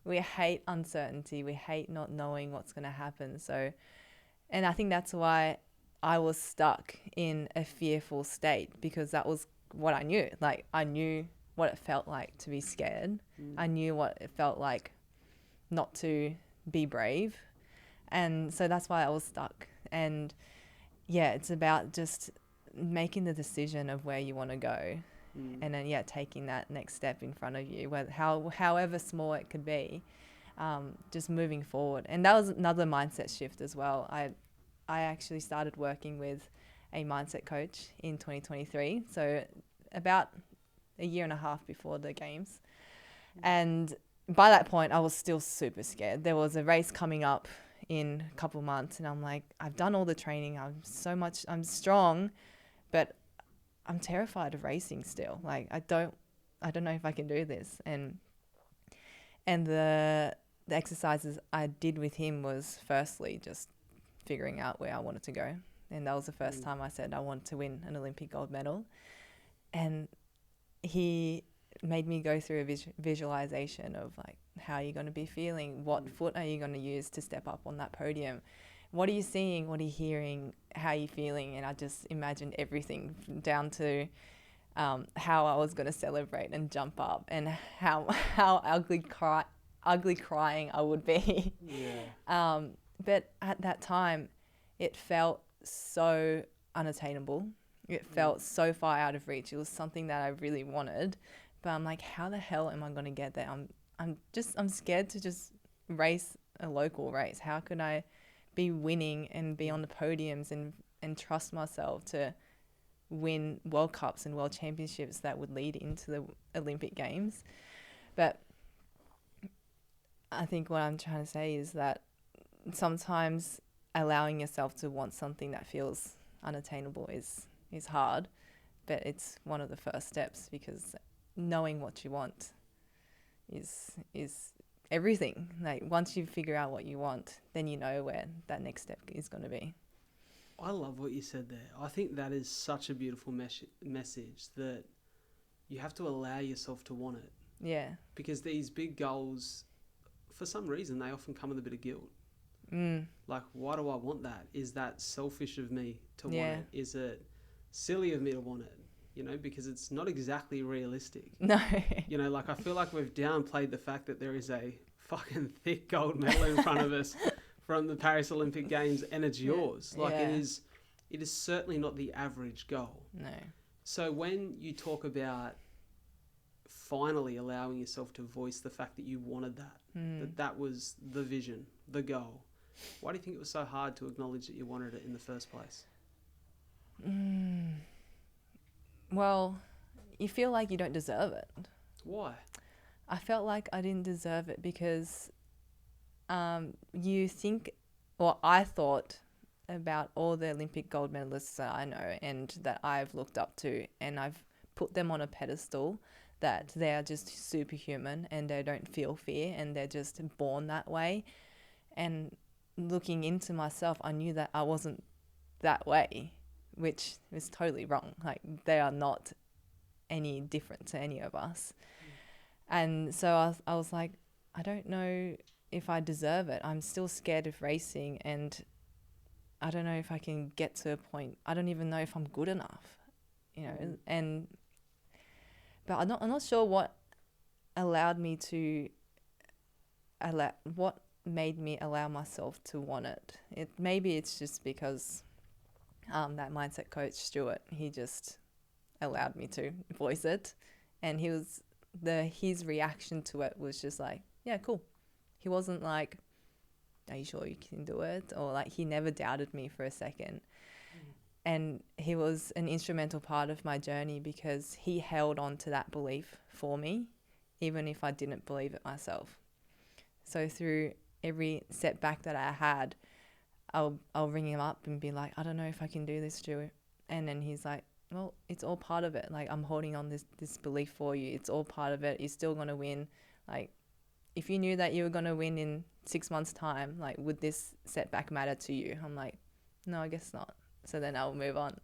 we hate uncertainty. We hate not knowing what's going to happen. So, and I think that's why I was stuck in a fearful state, because that was what I knew. Like, I knew what it felt like to be scared. I knew what it felt like not to be brave. And so that's why I was stuck. And yeah, it's about just making the decision of where you want to go. And then, yeah, taking that next step in front of you, however small it could be, just moving forward. And that was another mindset shift as well. I actually started working with a mindset coach in 2023, so about a year and a half before the games. And by that point, I was still super scared. There was a race coming up in a couple months, and I'm like, I've done all the training. I'm strong, but I'm terrified of racing still. Like, I don't know if I can do this. And the exercises I did with him was firstly just figuring out where I wanted to go. And that was the first time I said I wanted to win an Olympic gold medal. And he made me go through a visualization of like, how are you going to be feeling? What foot are you going to use to step up on that podium? What are you seeing? What are you hearing? How are you feeling? And I just imagined everything down to how I was going to celebrate and jump up, and how ugly crying I would be. Yeah. But at that time, it felt so unattainable. It felt so far out of reach. It was something that I really wanted, but I'm like, how the hell am I going to get there? I'm scared to just race a local race. How could I be winning and be on the podiums and trust myself to win World Cups and World Championships that would lead into the Olympic Games? But I think what I'm trying to say is that sometimes allowing yourself to want something that feels unattainable is hard, but it's one of the first steps, because knowing what you want is everything. Like, once you figure out what you want, then you know where that next step is going to be. I love what you said there. I think that is such a beautiful message, that you have to allow yourself to want it. Yeah. Because these big goals, for some reason, they often come with a bit of guilt. Like, why do I want that? Is that selfish of me to want it? Is it silly of me to want it? You know, because it's not exactly realistic. No. You know, like, I feel like we've downplayed the fact that there is a fucking thick gold medal in front of us from the Paris Olympic Games, and it's yours. Like, it is certainly not the average goal. No. So when you talk about finally allowing yourself to voice the fact that you wanted that, that was the vision, the goal, why do you think it was so hard to acknowledge that you wanted it in the first place? Well, you feel like you don't deserve it. Why? I felt like I didn't deserve it because you think, or I thought about all the Olympic gold medalists that I know and that I've looked up to, and I've put them on a pedestal, that they are just superhuman and they don't feel fear and they're just born that way. And looking into myself, I knew that I wasn't that way, which is totally wrong. Like, they are not any different to any of us. And so I was like, I don't know if I deserve it. I'm still scared of racing, and I don't know if I can get to a point. I don't even know if I'm good enough, you know. But I'm not sure what allowed me to what made me allow myself to want it. Maybe it's just because that mindset coach Stuart, he just allowed me to voice it, and his reaction to it was just like, yeah, cool. He wasn't like, are you sure you can do it? Or like, he never doubted me for a second. And he was an instrumental part of my journey because he held on to that belief for me, even if I didn't believe it myself. So through every setback that I had, I'll ring him up and be like, I don't know if I can do this, Stuart. And then he's like, well, it's all part of it. Like, I'm holding on this belief for you. It's all part of it. You're still going to win. Like, if you knew that you were going to win in 6 months' time, like, would this setback matter to you? I'm like, no, I guess not. So then I'll move on.